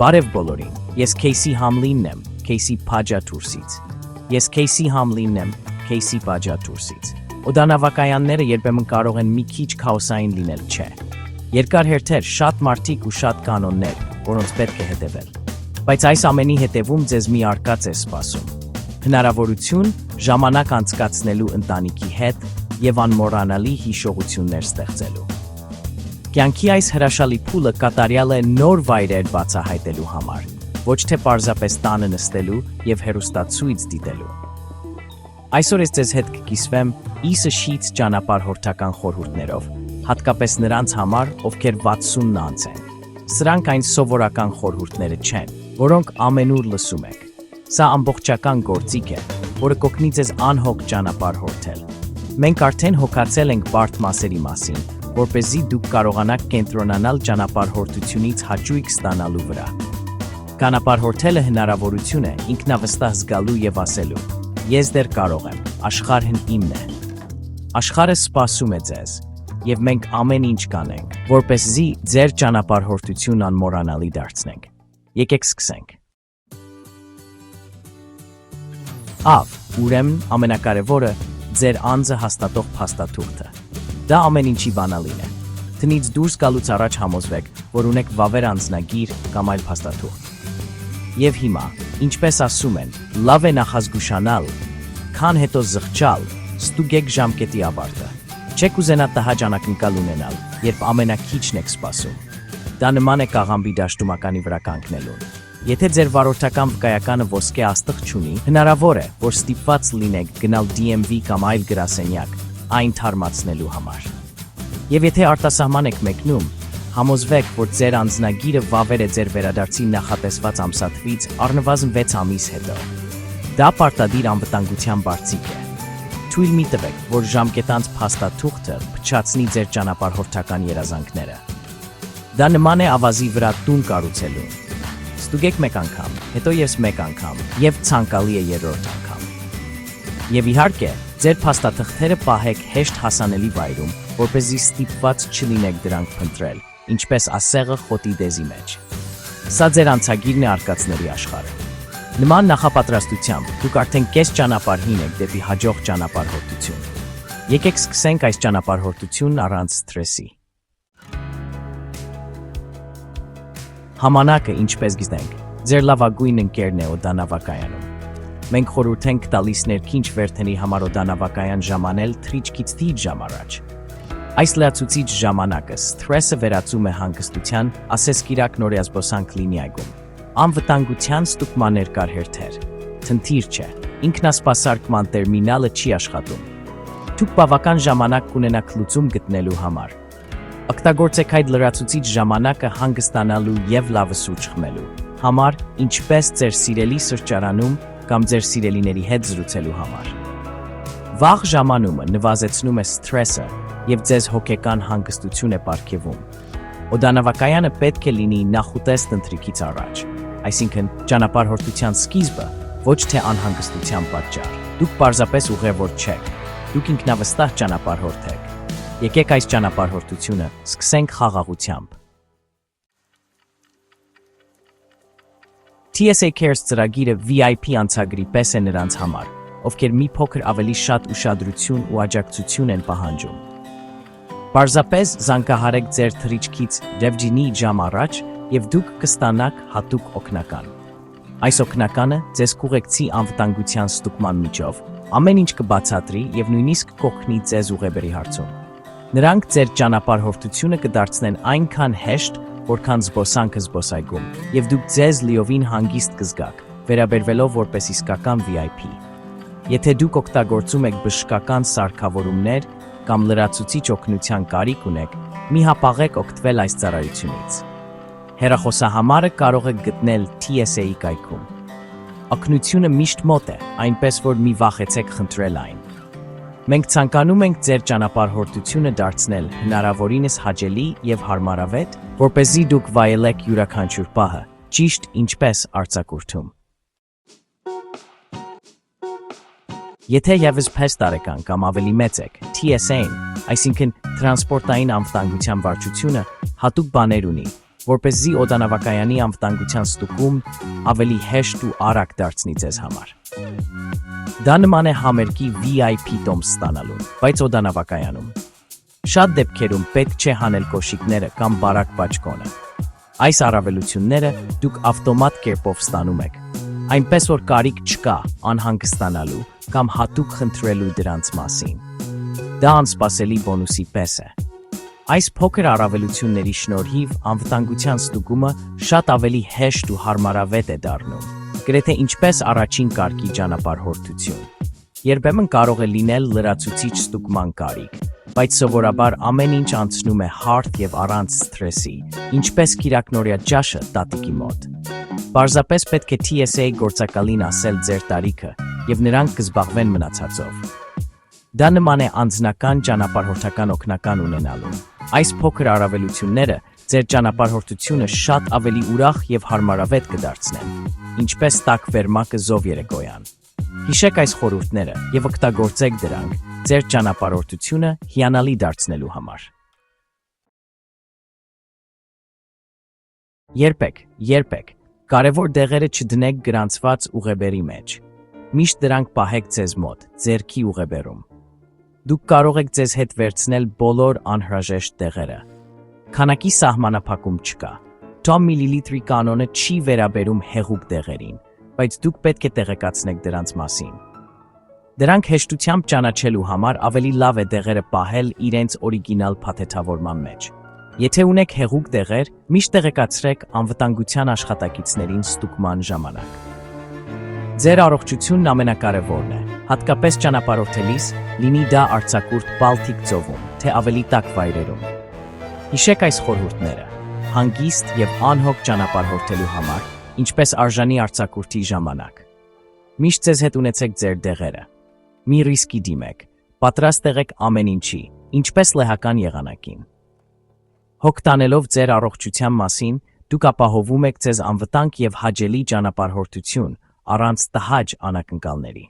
Բարև բոլորին, ես Քեյսի Համլինն եմ, Քեյսի Փաջաթուրսից։ Ես Քեյսի Համլինն եմ, Քեյսի Փաջաթուրսից։ Օդանավակայանները երբեմն կարող են մի քիչ քաոսային լինել, չէ։ Երկար հերթեր, շատ մարդիկ ու շատ կանոններ, որոնց պետք է հետևել։ Բայց այս ամենի հետևում ձեզ մի արկած է սպասում։ Հնարավորություն ժամանակ անցկացնելու ընտանիքի հետ եւ անմոռանալի հիշողություններ ստեղծելու։ Կյանքի այս հրաշալի փուլը կատարյալ է նոր վայրեր բացահայտելու համար, ոչ թե պարզապես տանը նստելու եւ հեռուստացույց դիտելու։ Այսօր ես ձեզ հետ կկիսվեմ Իսը շիծ ճանապարհորդական խորհուրդներով, հատկապես նրանց համար, ովքեր 60-ն անց են։ Սրանք այն սովորական խորհուրդները չեն, որոնք ամենուր լսում եք։ Սա ամբողջական գործիք է, որը կօգնի ձեզ անհոգ ճանապարհորդել։ Մենք արդեն հոգացել ենք բարդ մասերի մասին, որպեսզի դուք կարողանաք կենտրոնանալ ճանապարհորդությունից հաճույք ստանալու վրա։ Ճանապարհորդելը հնարավորություն է ինքնավստահ զգալու եւ ասելու. Ես դեռ կարող եմ, աշխարհն իմն է։ Աշխարհը սպասում է ձեզ, եւ մենք ամեն ինչ կանենք, որպեսզի ձեր ճանապարհորդությունն անմոռանալի դարձնենք։ Եկեք սկսենք։ Ուրեմն ամենակարևորը ձեր անձը հաստատող փաստաթուղթը։ Դա ամեն ինչի բանալին է։ Տնից դուրս գալուց առաջ համոզվեք, որ ունեք վավեր անձնագիր կամ այլ փաստաթուղթ։ Եվ հիմա, ինչպես ասում են, լավ է նախազգուշանալ, քան հետո զղջալ, ստուգեք ժամկետի ավարտը։ Չեք ուզենա տհաճ անակնկալ ունենալ, երբ ամենակիչն եք սպասում։ Դա նման է կաղամբի դաշտումականի վրա կանգնելուն։ Եթե ձեր վարորդական վկայականը ոսկե աստղ չունի, հնարավոր է, որ ստիպված լինեք գնալ DMV կամ այլ գրասենյակ, այն թարմացնելու համար։ Եվ եթե արտասահման եք մեկնում, համոզվեք, որ ձեր անձնագիրը վավեր է ձեր վերադարձի նախատեսված ամսաթվից առնվազն 6 ամիս հետո։ Դա պարտադիր անվտանգության բարձիկ է։ Թույլ մի տվեք, որ ժամկետանց փաստաթուղթը փչացնի ձեր ճանապարհորդական երազանքները։ Դա նման է ավազի վրա տուն կառուցելուն։ Ստուգեք մեկ անգամ, հետո ես մեկ անգամ, եւ ցանկալի է երրորդ անգամ։ Եվ իհարկե, ձեր փաստաթղթերը պահեք հեշտ հասանելի վայրում, որպեսզի ստիպված չլինեք դրանք փնտրել, ինչպես ասեղը խոտի դեզի մեջ։ Սա ձեր անցագիրն է արկածների աշխարհը։ Նման նախապատրաստությամբ դուք արդեն կես ճանապարհին եք դեպի հաջող ճանապարհորդություն։ Եկեք սկսենք այս ճանապարհորդությունն առանց սթրեսի։ Համանակը, ինչպես գիտենք, ձեր լավագույն ընկերն է օդանավակայանում։ Մենք խորհուրդ ենք տալիս ներքինչ վերթերի համար օդանավակայան ժամանել թռիչքից թիվ ժամ առաջ։ Այս լացուցիչ ժամանակը սթրեսը վերածում է հանգստության, ասես կիրակ նորյա զբոսանք լինի այգում։ Անվտանգության ստուգման երկար հերթեր։ Թնթիր չէ, ինքնասպասարկման տերմինալը չի աշխատում։ Դուք բավական ժամանակ կունենաք լուծում գտնելու համար։ Օգտագործեք այդ լրացուցիչ ժամանակը հանգստանալու եւ լավ սուրճ խմելու համար, ինչպես ձեր սիրելի սրճարանում կամ ձեր սիրելիների հետ զրուցելու համար։ Վաղ ժամանումը նվազեցնում է սթրեսը եւ ձեզ հոգեկան հանգստություն է պարգևում։ Օդանավակայանը պետք է լինի նախուտեստ ընթրիքից առաջ, այսինքն ճանապարհորդության սկիզբը, ոչ թե անհանգստության պատճառ։ Դուք պարզապես ուղևոր չեք, դուք ինքնավստահ ճանապարհորդ եք։ Եկեք այս ճանապարհորդությունը սկսենք խաղաղությամբ։ TSA Cares ծրագիրը VIP անցագրի պես է նրանց համար, ովքեր մի փոքր ավելի շատ ուշադրություն ու աջակցություն են պահանջում։ Պարզապես զանգահարեք ձեր թռիչքից Revgenie ժամ առաջ եւ դուք կստանաք հատուկ օգնական։ Այս օգնականը ձեզ կուղեկցի անվտանգության ստուգման միջով, ամեն ինչ կբացատրի եւ նույնիսկ կօգնի ձեզ ուղեբերի հարցում։ Նրանք ձեր ճանապարհորդությունը կդարձնեն այնքան հեշտ, որքան զբոսանքը զբոսայգում, եւ դուք ձեզ լիովին հանգիստ կզգաք, վերաբերվելով որպես իսկական VIP։ Եթե դուք օգտագործում եք բժշկական սարքավորումներ կամ լրացուցիչ օգնության կարիք ունեք, մի հապաղեք օգտվել այս ծառայությունից։ Հեռախոսահամարը կարող եք գտնել TSA-ի կայքում։ Օգնությունը միշտ մոտ է, այնպես որ մի վախեցեք խնդրել այն։ Մենք ցանկանում ենք ձեր ճանապարհորդությունը դարձնել հնարավորինս հաճելի եւ հարմարավետ, որպեսզի դուք վայելեք յուրաքանչյուր պահը, ճիշտ ինչպես արձակուրդում։ Եթե եւս 5 տարեկան կամ ավելի մեծ եք, TSA-ն, այսինքն տրանսպորտային անվտանգության վարչությունը, հատուկ բաներ ունի, որպեսզի օդանավակայանի անվտանգության ստուգում ավելի հեշտ ու արագ դարձնի ձեզ համար։ Դա նման է համերգի VIP տոմս ստանալուն, բայց օդանավակայանում։ Շատ դեպքերում պետք չէ հանել կոշիկները կամ բարակ բաճկոնը։ Այս առավելությունները դուք ավտոմատ կերպով ստանում եք, այնպես որ կարիք չկա անհանգստանալու կամ հատուկ խնդրելու դրանց մասին։ Դա անսպասելի բոնուսի պես է։ Այս փոքր առավելությունների շնորհիվ անվտանգության ստուգումը շատ ավելի հեշտ ու հարմարավետ է դառնում, գրեթե ինչպես առաջին կարգի ճանապարհորդություն։ Երբեմն կարող է լինել լրացուցիչ ստուգման կարիք, բայց սովորաբար ամեն ինչ անցնում է հարթ եւ առանց սթրեսի, ինչպես կիրակնորյա ջաշը տատիկի մոտ։ Պարզապես պետք է TSA գործակալին ասել ձեր տարիքը եւ նրանք կզբաղվեն մնացածով։ Դա նման է անձնական ճանապարհորդական օգնական ունենալու։ Այս փոքր առավելությունները ձեր ճանապարհորդությունը շատ ավելի ուրախ եւ հարմարավետ կդարձնեն, ինչպես տաք վերմակը զով երեկոյան։ Հիշեք այս խորհուրդները եւ օգտագործեք դրանք ձեր ճանապարհորդությունը հիանալի դարձնելու համար։ Երբեք կարևոր դեղերը չդնեք գրանցված ուղեբերի մեջ։ Միշտ դրանք պահեք ձեզ մոտ, ձեռքի ուղեբերում։ Դուք կարող եք ձեզ հետ վերցնել բոլոր անհրաժեշտ դեղերը։ Քանակի սահմանափակում չկա։ 100 մլ կանոնը չի վերաբերում հեղուկ դեղերին, բայց դուք պետք է տեղեկացնեք դրանց մասին։ Դրանք հեշտությամբ ճանաչելու համար ավելի լավ է դեղերը պահել իրենց օրիգինալ փաթեթավորման մեջ։ Եթե ունեք հեղուկ դեղեր, միշտ տեղեկացրեք անվտանգության աշխատակիցներին ստուգման ժամանակ։ Ձեր առողջությունն ամենակարևորն է, հատկապես ճանապարհորդելիս, լինի դա արձակուրդ Բալթիկ ծովում, թե ավելի տաք վայրերում։ Հիշեք այս խորհուրդները, հանգիստ եւ անհոգ ճանապարհորդելու համար, ինչպես արժանի արձակուրդի ժամանակ։ Միշտ ձեզ հետ ունեցեք ձեր դեղերը։ Մի ռիսկի դիմեք, պատրաստ եղեք ամեն ինչի, ինչպես լեհական եղանակին։ Հոգ տանելով ձեր առողջության մասին, դուք ապահովում եք ձեզ անվտանգ եւ հաճելի ճանապարհորդություն առանց տհաճ անակնկալների։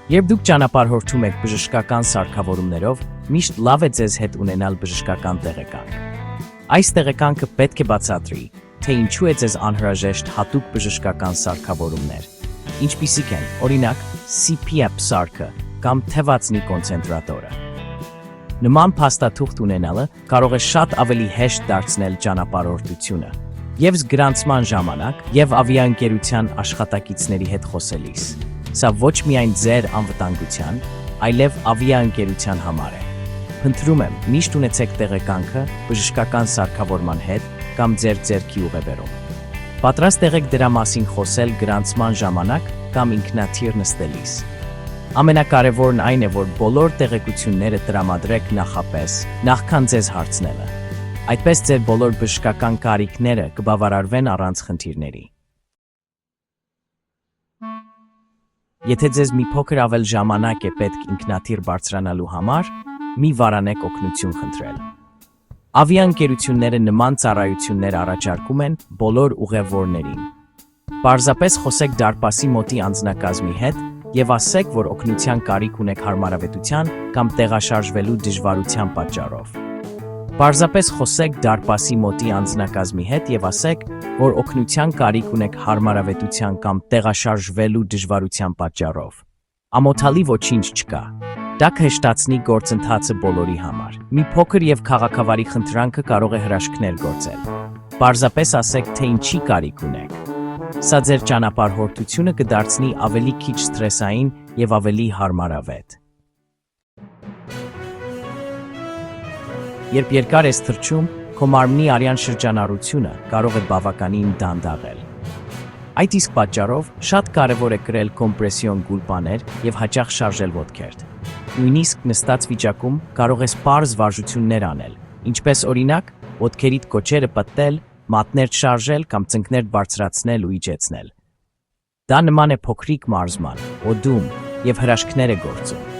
Երբ դուք ճանապարհորդում եք բժշկական սարքավորումներով, միշտ լավ է ձեզ հետ ունենալ բժշկական տեղեկանք։ Այս տեղեկանքը պետք է բացատրի, թե ինչու է ձեզ անհրաժեշտ հատուկ բժշկական սարքավորումներ, ինչպիսիք են, օրինակ, CPAP սարքը կամ թևածնի կոնցենտրատորը։ Նման փաստաթուղթ ունենալը կարող է շատ ավելի հեշտ դարձնել ճանապարհորդությունը, եւ զգրանցման ժամանակ, եւ ավիաընկերության աշխատակիցների հետ խոսելիս։ Սա ոչ միայն ձեր անվտանգության, այլև ավիաընկերության համար է։ Խնդրում եմ, միշտ ունեցեք տեղեկանքը բժշկական սարքավորման հետ կամ ձեր ձեռքի ուղեբերում։ Պատրաստ եղեք դրա մասին խոսել գրանցման ժամանակ կամ ինքնաթիռ նստելիս։ Ամենակարևորն այն է, որ բոլոր տեղեկությունները տրամադրեք նախապես, նախքան ձեզ հարցնելը։ Այդպես ձեր բոլոր բժշկական կարիքները կբավարարվեն առանց խնդիրների։ Եթե ձեզ մի փոքր ավել ժամանակ է պետք ինքնաթիռ բարձրանալու համար, մի վարանեք օգնություն խնդրել։ Ավիաընկերությունները նման ծառայություններ առաջարկում են բոլոր ուղևորներին։ Պարզապես խոսեք դարպասի մոտի անձնակազմի հետ եւ ասեք, որ օգնության կարիք ունեք հարմարավետության կամ տեղաշարժվելու դժվարության պատճառով։ Պարզապես խոսեք դարպասի մոտի անձնակազմի հետ եւ ասեք, որ օգնության կարիք ունեք հարմարավետության կամ տեղաշարժվելու դժվարության պատճառով։ Ամոթալի ոչինչ չկա։ Դա կհեշտացնի գործընթացը բոլորի համար։ Մի փոքր եւ քաղաքավարի խնդրանքը կարող է հրաշքներ գործել։ Պարզապես ասեք, թե ինչի կարիք ունեք։ Սա ձեր ճանապարհորդությունը կդարձնի ավելի քիչ սթրեսային եւ ավելի հարմարավետ։ Երբ երկար ես թռչում, քո մարմնի արյան շրջանառությունը կարող է բավականին դանդաղել։ Այդ իսկ պատճառով շատ կարևոր է կրել կոմպրեսիոն գուլպաներ եւ հաճախ շարժել ոտքերդ։ Նույնիսկ նստած վիճակում կարող ես պարզ վարժություններ անել, ինչպես օրինակ ոտքերիդ կոճերը պտտել, մատներդ շարժել կամ ծնկներդ բարձրացնել ու իջեցնել։ Դա նման է փոքրիկ մարզման, օդում եւ հրաշքներ է գործում։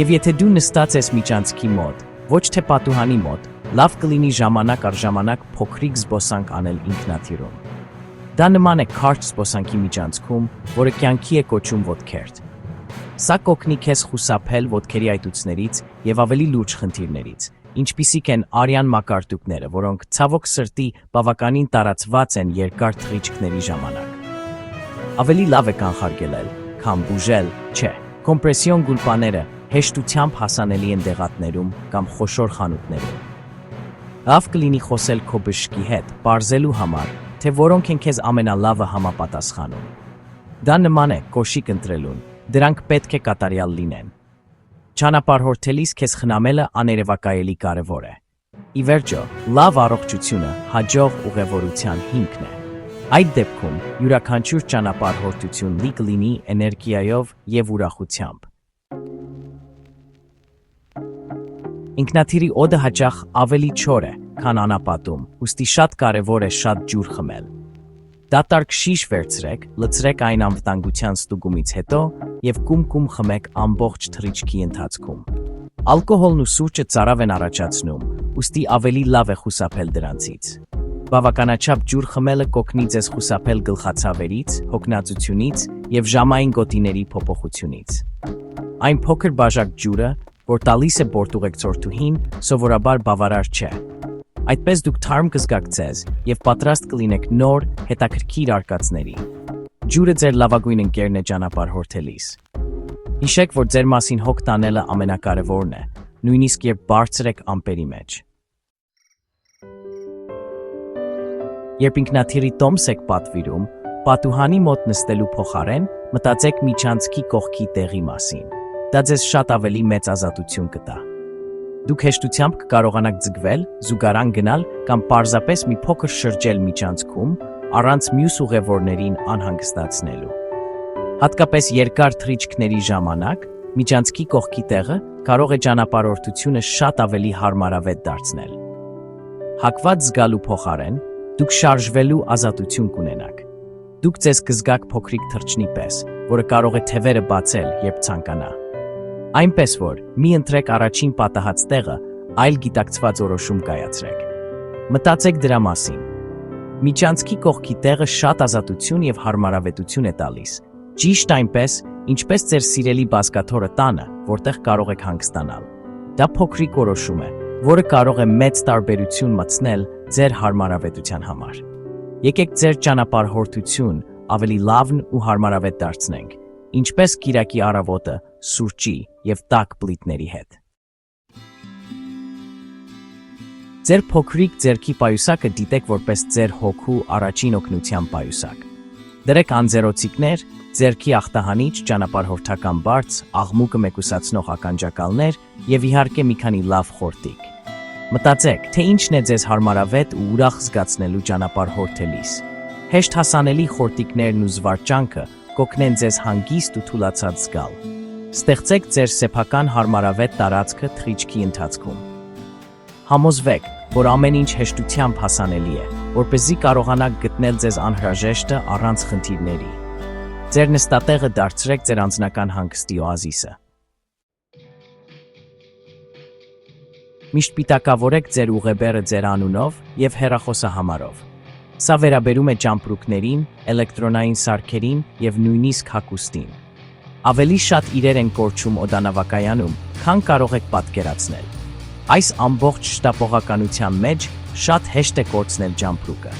Եվ եթե դու նստած ես միջանցքի մոտ, ոչ թե պատուհանի մոտ, լավ կլինի ժամանակ առ ժամանակ փոքրիկ զբոսանք անել ինքնաթիռում։ Դա նման է կարճ զբոսանքի միջանցքում, որը կյանքի է կոչում ոտքերդ։ Սա կօգնի քեզ խուսափել ոտքերի այտուցներից եւ ավելի լուրջ խնդիրներից, ինչպիսիք են արյան մակարդուկները, որոնք ցավոք սրտի բավականին տարածված են երկար թռիչքների ժամանակ։ Ավելի լավ է կանխարգելել, քան բուժել, չէ։ Կոմպրեսիոն գուլպաները հեշտությամբ հասանելի են դեղատներում կամ խոշոր խանութներում։ Լավ կլինի խոսել քո բժշկի հետ, պարզելու համար, թե որոնք են քեզ ամենալավը համապատասխանում։ Դա նման է կոշիկ ընտրելուն, դրանք պետք է կատարյալ լինեն։ Ճանապարհորդելիս քեզ խնամելը աներևակայելի կարևոր է։ Ի վերջո, լավ առողջությունը հաջող ուղևորության հիմքն է։ Այդ դեպքում յուրաքանչյուր ճանապարհորդություն լի կլինի էներգիայով և ուրախությամբ։ Ինքնաթիռի օդը հաճախ ավելի չոր է, քան անապատում, ուստի շատ կարևոր է շատ ջուր խմել։ Դատարկ շիշ վերցրեք, լցրեք այն անվտանգության ստուգումից հետո և կում խմեք ամբողջ թռիչքի ընթացքում։ Ալկոհոլն ու սուրճը ծարավ են առաջացնում, ուստի ավելի լավ է խուսափել դրանցից։ Բավականաչափ ջուր խմելը կօգնի ձեզ խուսափել գլխացավերից, հոգնածությունից և ժամային գոտիների փոփոխությունից։ Այն փոքր բաժակ ջուրը, որ տալիս է բորտուղեկցորդուհին, սովորաբար բավարար չէ։ Այդպես դուք թարմ կզգաք ձեզ և պատրաստ կլինեք նոր, հետաքրքիր արկածների։ Ջուրը ձեր լավագույն ընկերն է ճանապարհորդելիս։ Հիշեք, որ ձեր մասին հոգ տանելը ամենակարևորն է, նույնիսկ երբ բարձր եք ամպերի մեջ։ Երբ ինքնաթիռի տոմս եք պատվիրում, պատուհանի մոտ նստելու փոխարեն մտածեք միջանցքի կողքի տեղի մասին։ Դա ձեզ շատ ավելի մեծ ազատություն կտա։ Դուք հեշտությամբ կկարողանաք ձգվել, զուգարան գնալ կամ պարզապես մի փոքր շրջել միջանցքում, առանց մյուս ուղևորներին անհանգստացնելու։ Հատկապես երկար թռիչքների ժամանակ միջանցքի կողքի տեղը կարող է ճանապարհորդությունը շատ ավելի հարմարավետ դարձնել։ Հակված զգալու փոխարեն դուք շարժվելու ազատություն կունենաք։ Դուք ձեզ կզգաք փոքրիկ թռչնի պես, որը կարող է թևերը բացել, երբ ցանկանա։ Այնպես որ մի ընտրեք առաջին պատահած տեղը, այլ գիտակցված որոշում կայացրեք։ Մտածեք դրա մասին։ Միջանցքի կողքի տեղը շատ ազատություն և հարմարավետություն է տալիս, ճիշտ այնպես, ինչպես ձեր սիրելի բազկաթոռը տանը, որտեղ կարող եք հանգստանալ։ Դա փոքրիկ որոշում է, որը կարող է մեծ տարբերություն մտցնել ձեր հարմարավետության համար։ Եկեք ձեր ճանապարհորդություն ավելի լավն ու հարմարավետ դարձնենք, ինչպես կիրակի առավոտը սուրճի և տաք բլիթների հետ։ Ձեր փոքրիկ ձեռքի պայուսակը դիտեք որպես ձեր հոգու առաջին օգնության պայուսակ։ Դրեք անձեռոցիկներ, ձեռքի ախտահանիչ, ճանապարհորդական բարձ, աղմուկը մեկուսացնող ականջակալներ և իհարկե մի քանի լավ խորտիկ։ Մտածեք, թե ինչն է ձեզ հարմարավետ ու ուրախ զգացնելու ճանապարհորդելիս։ Հեշտ հասանելի խորտիկներն ու զվարճանքը կօգնեն ձեզ հանգիստ ու թուլացած զգալ։ Ստեղծեք ձեր սեփական հարմարավետ տարածքը թռիչքի ընթացքում։ Համոզվեք, որ ամեն ինչ հեշտությամբ հասանելի է, որպեսզի կարողանաք գտնել ձեզ անհրաժեշտը առանց խնդիրների։ Ձեր նստատեղը դարձրեք ձեր անձնական հանգստի օազիսը։ Միշտ պիտակավորեք ձեր ուղեբեռը ձեր անունով և հեռախոսահամարով։ Սա վերաբերում է ճամպրուկներին, էլեկտրոնային սարքերին և նույնիսկ հագուստին։ Ավելի շատ իրեր են կորչում օդանավակայանում, քան կարող եք պատկերացնել։ Այս ամբողջ շտապողականության մեջ շատ հեշտ է կորցնել ճամպրուկը։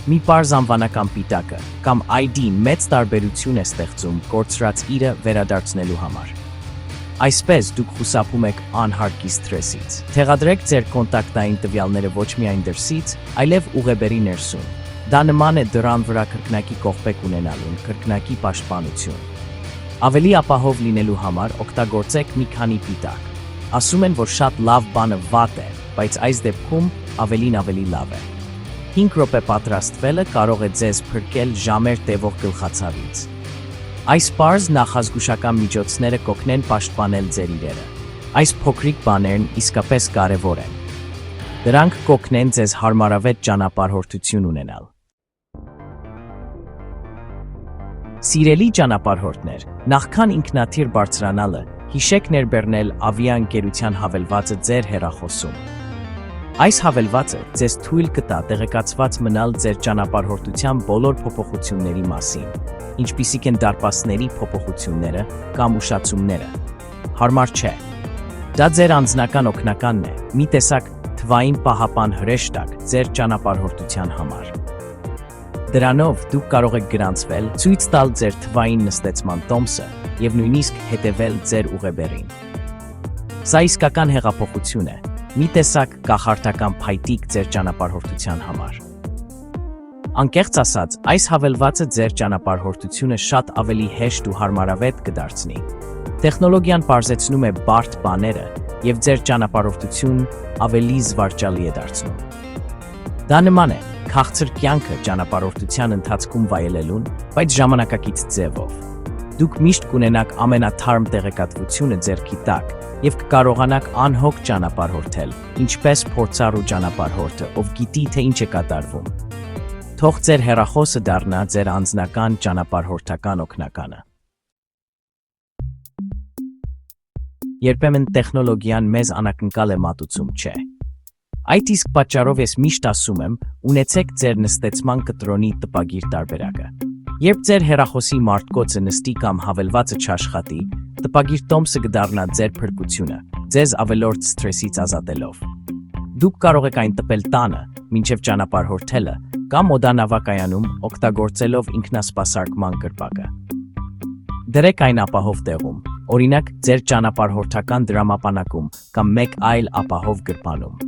Մի պարզ անվանական պիտակը կամ ID մեծ տարբերություն է ստեղծում կորցրած իրը վերադարձնելու համար։ Այսպես դուք խուսափում եք անհարկի սթրեսից։ Թեղադրեք ձեր կոնտակտային տվյալները ոչ միայն դրսից, այլև ուղեբեռի ներսում։ Դա նման է դռան վրա կրկնակի կողպեք ունենալուն, կրկնակի պաշտպանություն։ Ավելի ապահով լինելու համար օգտագործեք մի քանի պիտակ։ Ասում են, որ շատ լավ բանը վատ է, բայց այս դեպքում ավելին ավելի լավ է։ 5 րոպե պատրաստվելը կարող է ձեզ փրկել ժամեր տևող գլխացավից։ Այս պարզ նախազգուշական միջոցները կօգնեն պաշտպանել ձեր իրերը։ Այս փոքրիկ բաներն իսկապես կարևոր են։ Դրանք կօգնեն ձեզ հարմարավետ ճանապարհորդություն ունենալ։ Սիրելի ճանապարհորդներ, նախքան ինքնաթիռ բարձրանալը, հիշեք ներբեռնել ավիաընկերության հավելվածը ձեր հեռախոսում։ Այս հավելվածը ձեզ թույլ կտա տեղեկացված մնալ ձեր ճանապարհորդության բոլոր փոփոխությունների մասին, ինչպիսիք են դարպասների փոփոխությունները կամ ուշացումները։ Հարմար չէ։ Դա ձեր անձնական օգնականն է, մի տեսակ թվային պահապան հրեշտակ ձեր ճանապարհորդության համար։ Դրանով դուք կարող եք գրանցվել, ցույց տալ ձեր թվային նստեցման տոմսը և նույնիսկ հետևել ձեր ուղեբեռին։ Սա իսկական հեղափոխություն է, մի տեսակ կախարդական փայտիկ ձեր ճանապարհորդության համար։ Անկեղծ ասած, այս հավելվածը ձեր ճանապարհորդությունը շատ ավելի հեշտ ու հարմարավետ կդարձնի։ Տեխնոլոգիան պարզեցնում է բարդ բաները և ձեր ճանապարհորդությունն ավելի զվարճալի է դարձնում։ Դա նման է քաղցր կյանքը ճանապարհորդության ընթացքում վայելելուն, բայց ժամանակակից ձևով։ Դուք միշտ կունենաք ամենաթարմ տեղեկատվությունը ձեռքի տակ և կկարողանաք անհոգ ճանապարհորդել, ինչպես փորձառու ճանապարհորդը, ով գիտի, թե ինչ է կատարվում։ Թող ձեր հեռախոսը դառնա ձեր անձնական ճանապարհորդական օգնականը։ Երբեմն տեխնոլոգիան մեզ անակնկալ է մատուցում, չէ։ Այդ իսկ պատճառով ես միշտ ասում եմ, ունեցեք ձեր նստեցման կտրոնի տպագիր տարբերակը։ Երբ ձեր հեռախոսի մարտկոցը նստի կամ հավելվածը չաշխատի, տպագիր տոմսը կդառնա ձեր փրկությունը, ձեզ ավելորդ սթրեսից ազատելով։ Դուք կարող եք այն տպել տանը, մինչև ճանապարհորդելը, կամ օդանավակայանում օգտագործելով ինքնասպասարկման կրպակը։ Դրեք այն ապահով տեղում, օրինակ ձեր ճանապարհորդական դրամապանակում կամ մեկ այլ ապահով գրպանում։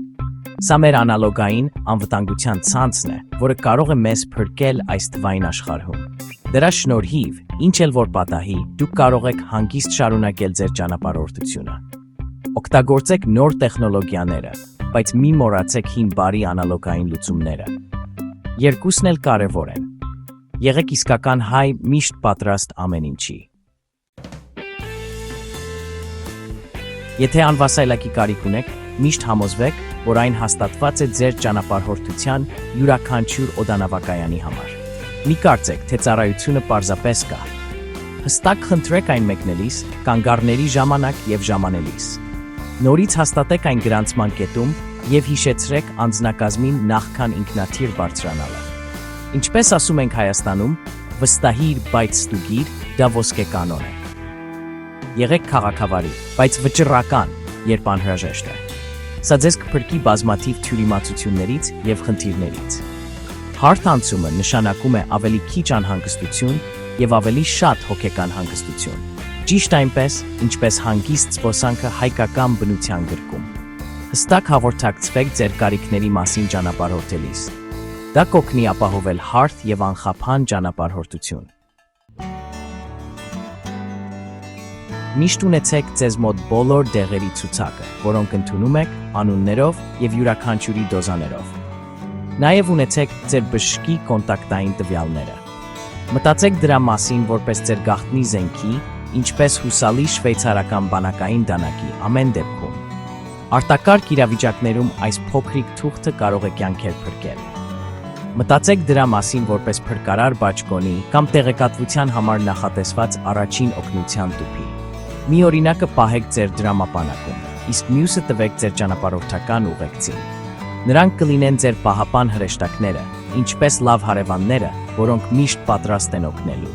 Սա մեր անալոգային անվտանգության ցանցն է, որը կարող է մեզ փրկել այս թվային աշխարհում։ Դրա շնորհիվ, ինչ էլ որ պատահի, դուք կարող եք հանգիստ շարունակել ձեր ճանապարհորդությունը։ Օգտագործեք նոր տեխնոլոգիաները, բայց մի մոռացեք հին բարի անալոգային լուծումները։ Երկուսն էլ կարևոր են։ Եղեք իսկական հայ, միշտ պատրաստ ամեն ինչի։ Եթե անվասայլակի կարիք ունեք, միշտ համոզվեք, որ այն հաստատված է ձեր ճանապարհորդության յուրաքանչյուր օդանավակայանի համար։ Մի կարծեք, թե ծառայությունը պարզապես կա։ Հստակ խնդրեք այն մեկնելիս, կանգառների ժամանակ և ժամանելիս։ Նորից հաստատեք այն գրանցման կետում և հիշեցրեք անձնակազմին նախքան ինքնաթիռ բարձրանալը։ Ինչպես ասում ենք Հայաստանում, վստահիր, բայց ստուգիր, դա ոսկե կանոն է։ Եղեք քաղաքավարի, բայց վճռական, երբ անհրաժեշտ է։ Սա ձեզ կփրկի բազմաթիվ թյուրիմացություններից և խնդիրներից։ Հարթ անցումը նշանակում է ավելի քիչ անհանգստություն և ավելի շատ հոգեկան հանգստություն։ Ճիշտ այնպես, ինչպես հանգիստ զբոսանքը հայկական բնության գրկում։ Հստակ հաղորդակցվեք ձեր կարիքների մասին ճանապարհորդելիս։ Դա կօգնի ապահովել հարթ և անխափան ճանապարհորդություն։ Միշտ ունեցեք ձեզ մոտ բոլոր դեղերի ցուցակը, որոնք ընդունում եք անուններով և յուրաքանչյուրի դոզաներով։ Նաև ունեցեք ձեր բժշկի կոնտակտային տվյալները։ Մտածեք դրա մասին որպես ձեր գաղտնի զենքի, ինչպես հուսալի շվեյցարական բանակային դանակի ամեն դեպքում։ Արտակարգ իրավիճակներում այս փոքրիկ թուղթը կարող է կյանքեր փրկել։ Մտածեք դրա մասին որպես փրկարար բաճկոնի կամ տեղեկատվության համար նախատեսված առաջին օգնության տուփի։ Մի օրինակը պահեք ձեր դրամապանակում, իսկ մյուսը տվեք ձեր ճանապարհորդական ուղեկցին։ Նրանք կլինեն ձեր պահապան հրեշտակները, ինչպես լավ հարևանները, որոնք միշտ պատրաստ են օգնելու։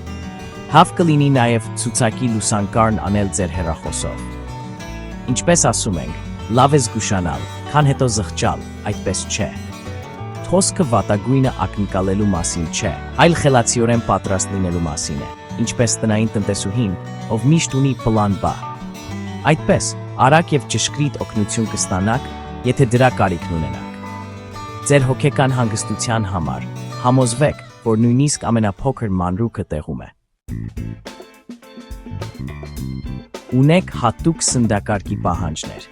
Հավ կլինի նաև ցուցակի լուսանկարն անել ձեր հեռախոսով։ Ինչպես ասում ենք, լավ է զգուշանալ, քան հետո զղջալ, այդպես չէ։ Խոսքը վատագույնը ակնկալելու մասին չէ, այլ խելացիորեն պատրաստ լինելու մասին է, ինչպես տնային տնտեսուհին, ով միշտ ունի պլան B։ Այդպես, արագ և ճշգրիտ օգնություն կստանաք, եթե դրա կարիքն ունենաք։ Ձեր հոգեկան հանգստության համար համոզվեք, որ նույնիսկ ամենափոքր մանրուքը տեղում է։ Ունեք հատուկ սննդակարգի պահանջներ։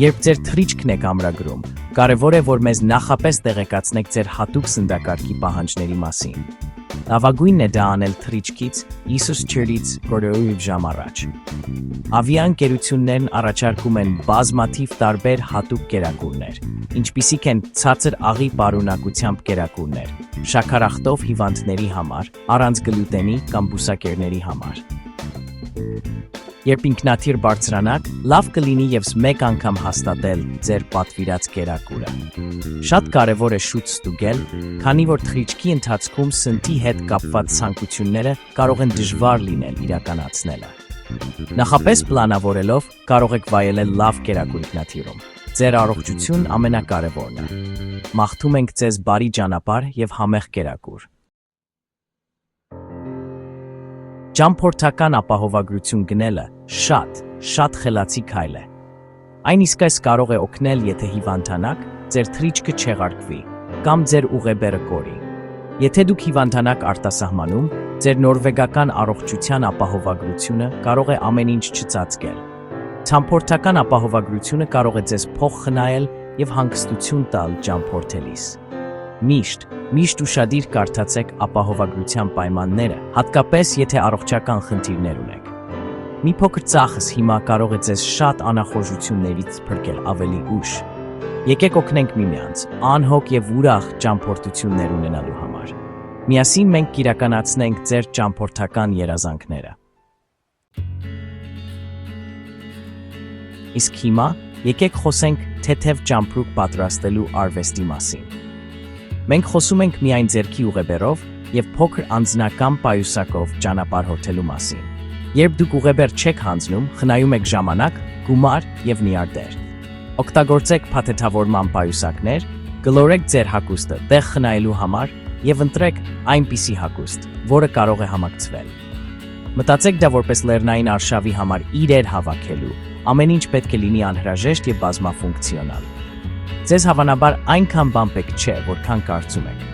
Երբ ձեր թռիչքն եք ամրագրում, կարևոր է, որ մեզ նախապես տեղեկացնեք ձեր հատուկ սննդակարգի պահանջների մասին։ Լավագույնն է դա անել թռիչքից 90 չորից 100 ժամ առաջ։ Ավիաընկերություններն առաջարկում են բազմաթիվ տարբեր հատուկ կերակուրներ, ինչպիսիք են ցածր աղի պարունակությամբ կերակուրներ, շաքարախտով հիվանդների համար, առանց գլյուտենի կամ բուսակերների համար։ Երբ ինքնաթիռ բարձրանաք, լավ կլինի ևս մեկ անգամ հաստատել ձեր պատվիրած կերակուրը։ Շատ կարևոր է շուտ ստուգել, քանի որ թռիչքի ընթացքում սննդի հետ կապված ցանկությունները կարող են դժվար լինել իրականացնելը։ Նախապես պլանավորելով կարող եք վայելել լավ կերակուր ինքնաթիռում։ Ձեր առողջություն ամենակարևորն է։ Մաղթում ենք ձեզ բարի ճանապարհ եւ համեղ կերակուր։ Ճամփորդական ապահովագրություն գնելը շատ խելացի քայլ է։ Այն իսկապես կարող է օգնել, եթե հիվանդանաք, ձեր թռիչքը չեղարկվի կամ ձեր ուղեբերը կորի։ Եթե դուք հիվանդանաք արտասահմանում, ձեր նորվեգական առողջության ապահովագրությունը կարող է ամեն ինչ չծածկել։ Ճամփորդական ապահովագրությունը կարող է ձեզ փող խնայել եւ հանգստություն տալ ճամփորդելիս։ Միշտ ուշադիր կարդացեք ապահովագրության պայմանները, հատկապես եթե առողջական խնդիրներ ունեք։ Մի փոքր ծախս հիմա կարող է ձեզ շատ անախորժություններից փրկել ավելի ուշ։ Եկեք օգնենք միմյանց, անհոգ եւ ուրախ ճամփորդություններ ունենալու համար։ Միասին մենք կիրականացնենք ձեր ճամփորդական երազանքները։ Իսկ հիմա եկեք խոսենք թեթև ճամփրուկ պատրաստելու արվեստի մասին։ Մենք խոսում ենք միայն ձեռքի ուղեբերով եւ փոքր անձնական պայուսակով ճանապարհորդելու մասին։ Երբ դուք ուղեբեր չեք հանձնում, խնայում եք ժամանակ, գումար եւ նյարդեր։ Օգտագործեք փաթեթավորման պայուսակներ, գլորեք ձեր հագուստը տեղ խնայելու համար եւ ընտրեք այնպիսի հագուստ, որը կարող է համակցվել։ Մտածեք դա որպես լեռնային արշավի համար իրեր հավաքելու, ամեն ինչ պետք է լինի անհրաժեշտ եւ բազմաֆունկցիոնալ։ Ձեզ հավանաբար այնքան բան պետք չէ, որքան կարծում եք։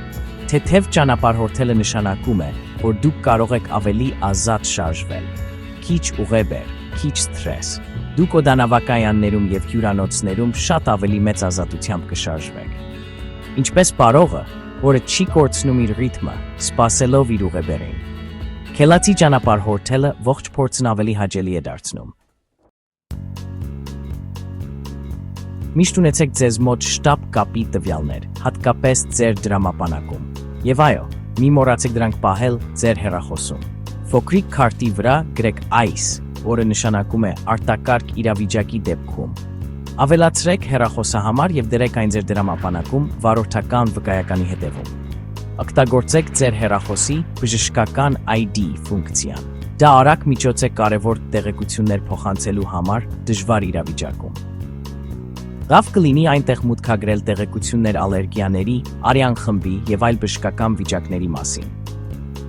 Թեթև ճանապարհորդելը նշանակում է, որ դուք կարող եք ավելի ազատ շարժվել։ Քիչ ուղեբեր, քիչ սթրես։ Դուք օդանավակայաններում եւ հյուրանոցներում շատ ավելի մեծ ազատությամբ կշարժվեք։ Ինչպես պարողը, որը չի կորցնում իր ռիթմը, սպասելով իր ուղեբերին։ Խելացի ճանապարհորդելը ողջ փորձն ավելի հաճելի է դարձնում։ Միշտ ունեցեք ձեզ մոտ շտապ կապի տվյալներ, հատկապես ձեր դրամապանակում։ Եվ այո, մի մոռացեք դրանք պահել ձեր հեռախոսում։ Փոքրիկ քարտի վրա գրեք այս, որը նշանակում է արտակարգ իրավիճակի դեպքում։ Ավելացրեք հեռախոսահամար եւ դրեք այն ձեր դրամապանակում վարորդական վկայականի հետևում։ Օգտագործեք ձեր հեռախոսի բժշկական ID ֆունկցիան։ Դա արագ միջոց է կարևոր տեղեկություններ փոխանցելու համար դժվար իրավիճակում։ Լավ կլինի այնտեղ մուտքագրել տեղեկություններ ալերգիաների, արյան խմբի եւ այլ բժշկական վիճակների մասին։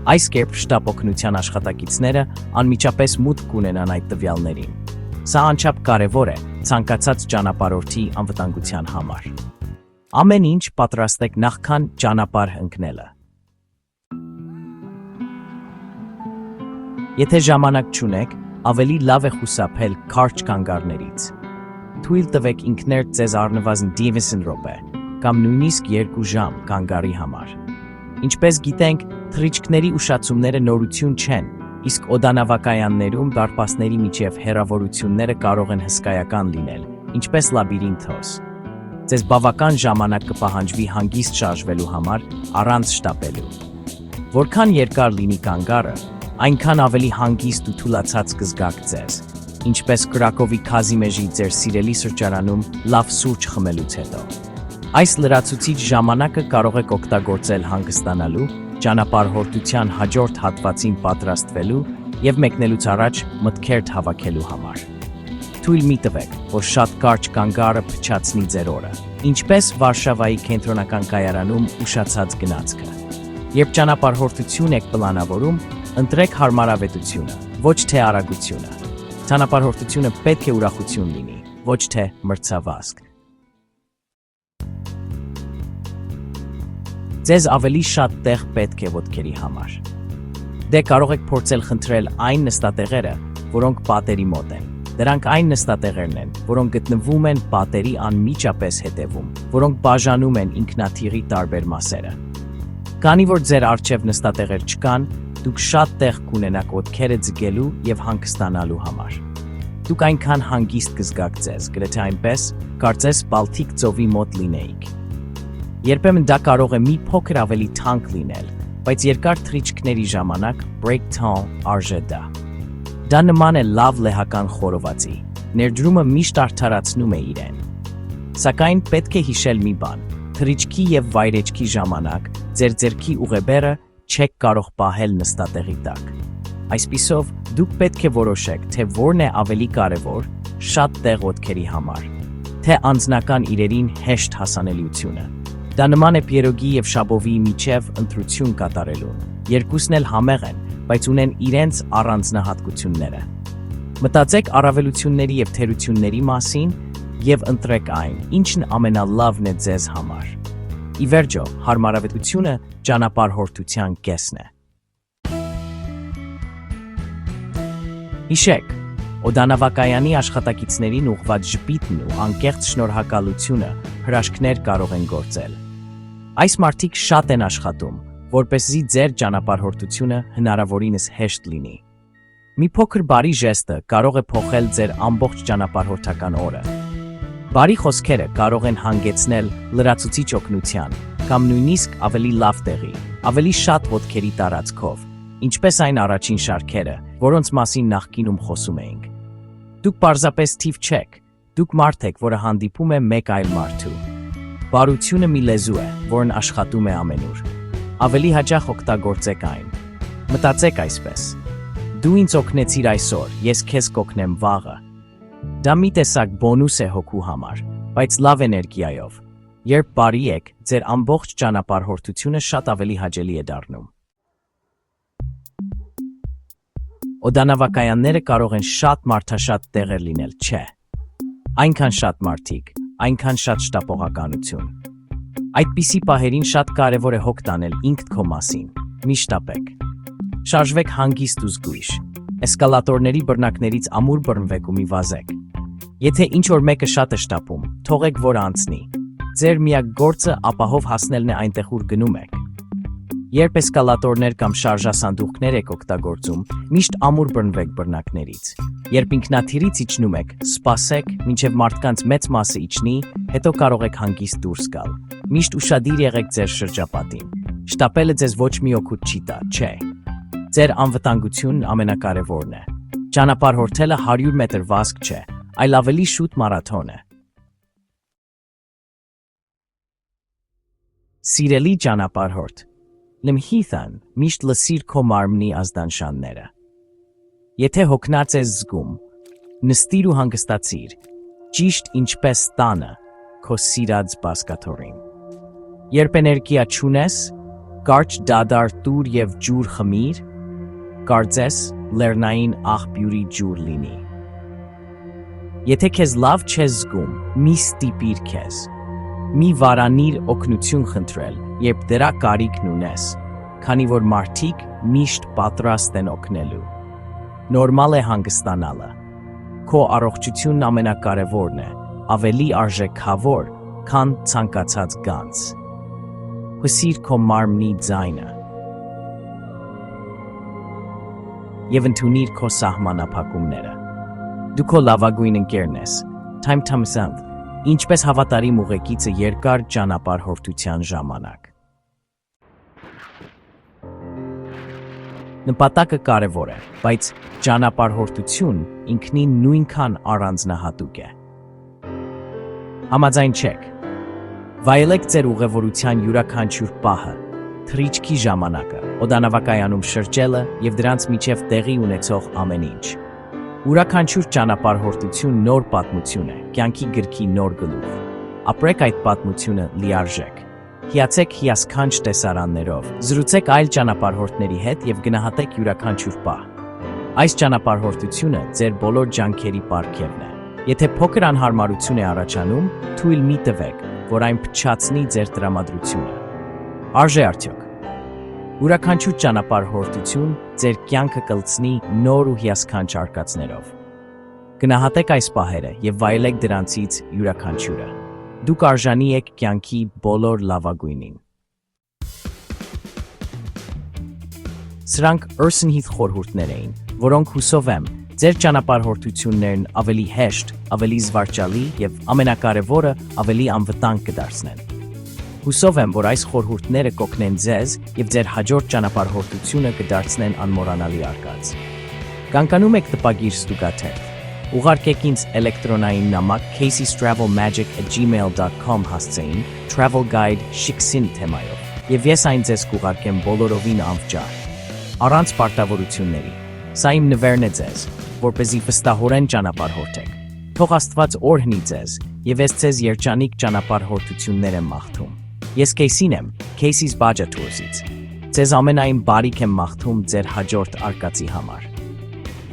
Այս կերպ շտապ օգնության աշխատակիցները անմիջապես մուտք կունենան այդ տվյալներին։ Սա անչափ կարևոր է ցանկացած ճանապարհորդի անվտանգության համար։ Ամեն ինչ պատրաստեք նախքան ճանապարհ ընկնելը։ Եթե ժամանակ չունեք, ավելի լավ է խուսափել քարճ կանգառներից։ Թույլ տվեք ինքներդ ձեզ առնվազն 30 րոպե կամ նույնիսկ 2 ժամ կանգառի համար։ Ինչպես գիտենք, թռիչքների ուշացումները նորություն չեն, իսկ օդանավակայաններում դարպասների միջև հեռավորությունները կարող են հսկայական լինել, ինչպես լաբիրինթոս։ Ձեզ բավական ժամանակ կպահանջվի հանգիստ շարժվելու համար առանց շտապելու։ Որքան երկար լինի կանգառը, այնքան ավելի հանգիստ ու թուլացած կզգաք ձեզ, ինչպես Կրակովի Քազիմեժի ձեր սիրելի սրճարանում լավ սուրճ խմելուց հետո։ Այս լրացուցիչ ժամանակը կարող եք օգտագործել հանգստանալու, ճանապարհորդության հաջորդ հատվածին պատրաստվելու եւ մեկնելուց առաջ մտքեր հավաքելու համար։ Թույլ մի տվեք, որ շատ կարճ կանգառը փչացնի ձեր օրը, ինչպես Վարշավայի կենտրոնական կայարանում ուշացած գնացքը։ Երբ ճանապարհորդություն եք պլանավորում, ընտրեք հարմարավետությունը, ոչ թե արագությունը։ Ճանապարհորդությունը պետք է ուրախություն լինի, ոչ թե մրցավազք։ Ձեզ ավելի շատ տեղ պետք է ոտքերի համար։ Դե կարող եք փորձել խնդրել այն նստատեղերը, որոնք պատերի մոտ են։ Դրանք այն նստատեղերն են, որոնք գտնվում են պատերի անմիջապես հետևում, որոնք բաժանում են ինքնաթիռի տարբեր մասերը։ Քանի որ ձեր առջև նստատեղեր չկան, դուք շատ տեղ կունենաք ոտքերը ձգելու եւ հանգստանալու համար։ Դուք այնքան հանգիստ կզգաք ձեզ, գրեթե այնպես, կարծես Բալթիկ ծովի մոտ լինեիք։ Երբեմն դա կարող է մի փոքր ավելի թանկ լինել, բայց երկար թռիչքների ժամանակ break-down արժե դա։ Դա նման է լավ լեհական խորովածի, ներդրումը միշտ արդարացնում է իրեն։ Սակայն պետք է հիշել մի բան. թռիչքի եւ վայրեջքի ժամանակ ձեր ձեռքի ուղեբերը չեք կարող պահել նստատեղի տակ։ Այսպիսով, դուք պետք է որոշեք, թե որն է ավելի կարևոր շատ տեղոտքերի համար, թե անձնական իրերին հեշտ հասանելիությունը։ Դա նման է Պիերոգի և Շաբովի միջև ընտրություն կատարելուն։ Երկուսն էլ համեղ են, բայց ունեն իրենց առանձնահատկությունները։ Մտածեք առավելությունների և թերությունների մասին և ընտրեք այն, ինչն ամենալավն է ձեզ համար։ Ի վերջո, հարմարավետությունը ճանապարհորդության կեսն է։ Հիշեք, օդանավակայանի աշխատակիցներին ուղղված ժպիտն ու անկեղծ շնորհակալությունը հրաշքներ կարող են գործել։ Այս մարդիկ շատ են աշխատում, որպեսզի ձեր ճանապարհորդությունը հնարավորինս հեշտ լինի։ Մի փոքր բարի ժեստը կարող է փոխել ձեր ամբողջ ճանապարհորդական օրը։ Բարի խոսքերը կարող են հանգեցնել լրացուցիչ օգնության կամ նույնիսկ ավելի լավ տեղի, ավելի շատ ոտքերի տարածքով, ինչպես այն առաջին շարքերը, որոնց մասին նախկինում խոսում էինք։ Դուք պարզապես թիվ չեք, դուք մարդ եք, որը հանդիպում է մեկ այլ մարդու։ Բարությունը մի լեզու է, որն աշխատում է ամենուր։ Ավելի հաճախ օգտագործեք այն։ Մտածեք այսպես. դու ինձ օգնեցիր այսօր, ես քեզ կօգնեմ վաղը։ Դա մի տեսակ բոնուս է հոգու համար, բայց լավ էներգիայով։ Երբ բարի եք, ձեր ամբողջ ճանապարհորդությունը շատ ավելի հաճելի է դառնում։ Օդանավակայանները կարող են շատ մարդաշատ տեղեր լինել, չէ։ Այնքան շատ մարդիկ, այնքան շատ շտապողականություն։ Այդպիսի պահերին շատ կարևոր է հոգ տանել ինքդ քո մասին։ Մի շտապեք։ Շարժվեք հանգիստ ու զգույշ։ Էսկալատորների բռնակներից ամուր բռնվեք ու մի վազեք։ Եթե ինչ-որ մեկը շատ է շտապում, թողեք, որ անցնի։ Ձեր միակ գործը ապահով հասնելն է այնտեղ, ուր գնում եք։ Երբ էսկալատորներ կամ շարժասանդուղքներ եք օգտագործում, միշտ ամուր բռնվեք բռնակներից։ Երբ ինքնաթիռից իջնում եք, սպասեք, մինչև մարդկանց մեծ մասը իջնի, հետո կարող եք հանգիստ դուրս գալ։ Միշտ ուշադիր եղեք ձեր շրջապատին։ Շտապելը ձեզ ոչ մի օգուտ չի տա, չէ։ Ձեր անվտանգությունն ամենակարևորն է։ Ճանապարհորդելը 100 մետր վազք չէ, այլ ավելի շուտ մարաթոն է։ Սիրելի ճանապարհորդ, լմհիթան միշտ լսիր քո մարմնի ազդանշանները։ Եթե հոգնած ես զգում, նստիր ու հանգստացիր, ճիշտ ինչպես տանը քո սիրած բազկաթոռին։ Երբ էներգիա չունես, կարճ դադար տուր և ջուր խմիր, կարծես լեռնային աղբյուրի ջուր լինի։ Եթե քեզ լավ չես զգում, մի ստիպիր քեզ։ Մի վարանիր օգնություն խնդրել, երբ դրա կարիքն ունես, քանի որ մարդիկ միշտ պատրաստ են օգնելու։ Նորմալ է հանգստանալը։ Քո առողջությունն ամենակարևորն է, ավելի արժեքավոր, քան ցանկացած գանձ։ Հսիր քո մարմնի ձայնը։ Եվ ընդունիր քո սահմանափակումները։ Դու քո լավագույն ընկերն ես, Time Thompson, ինչպես հավատարիմ ուղեկիցը երկար ճանապարհորդության ժամանակ։ Նպատակը կարևոր է, բայց ճանապարհորդություն ինքնին նույնքան առանձնահատուկ է։ Համաձայն չեք։ Վայելեք ձեր ուղևորության յուրաքանչյուր պահը, թռիչքի ժամանակը, օդանավակայանում շրջելը և դրանց միջև տեղի ունեցող ամեն ինչ։ Յուրաքանչյուր ճանապարհորդություն նոր պատմություն է, կյանքի գրքի նոր գլուխ։ Ապրեք այդ պատմությունը լիարժեք։ Հիացեք հիասքանչ տեսարաններով, զրուցեք այլ ճանապարհորդների հետ և գնահատեք յուրաքանչյուր պահ։ Այս ճանապարհորդությունը ձեր բոլոր ջանքերի պարգևն է։ Եթե փոքր անհարմարություն է առաջանում, թույլ մի տվեք, որ այն փչացնի ձեր տրամադրությունը։ Արժե արդյոք։ Յուրաքանչյուր ճանապարհորդություն ձեր կյանքը կլցնի նոր ու հիասքանչ արկածներով։ Գնահատեք այս պահերը և վայելեք դրանցից յուրաքանչյուրը։ Դուք արժանի եք կյանքի բոլոր լավագույնին։ Սրանք Ursenheath խորհուրդներ էին, որոնք հուսով եմ, ձեր ճանապարհորդություններն ավելի հեշտ, ավելի զվարճալի և ամենակարևորը ավելի անվտանգ կդարձնեն։ Հուսով եմ, որ այս խորհուրդները կօգնեն ձեզ և ձեր հաջորդ ճանապարհորդությունը կդարձնեն անմոռանալի արկած։ Կանկանում եք տպագիր ստուգաթերթ։ Ուղարկեք ինձ էլեկտրոնային նամակ caseystravelmagic@gmail.com հասցեին travel guide շիքսին թեմայով, և ես այն ձեզ կուղարկեմ բոլորովին անվճար։ Առանց պարտավորությունների։ Սա իմ նվերն է ձեզ, որպեսզի վստահորեն ճանապարհորդեք։ Թող Աստված օր հնի ձեզ, եւ ես ձեզ երջանիկ ճանապարհորդություններ եմ մաղթում։ Ես Քեյսին եմ, Քեյսիս Բաջատուրսից։ Ձեզ ամենայն բարիք եմ մաղթում ձեր հաջորդ արկածի համար։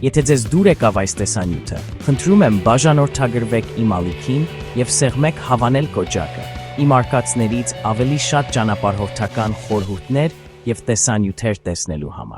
Եթե ձեզ դուր եկավ այս տեսանյութը, խնդրում եմ բաժանորդագրվեք իմ ալիքին եւ սեղմեք հավանել կոճակը։ Իմ արկածներից ավելի շատ ճանապարհորդական խորհուրդներ եւ տեսանյութեր տեսնելու համար։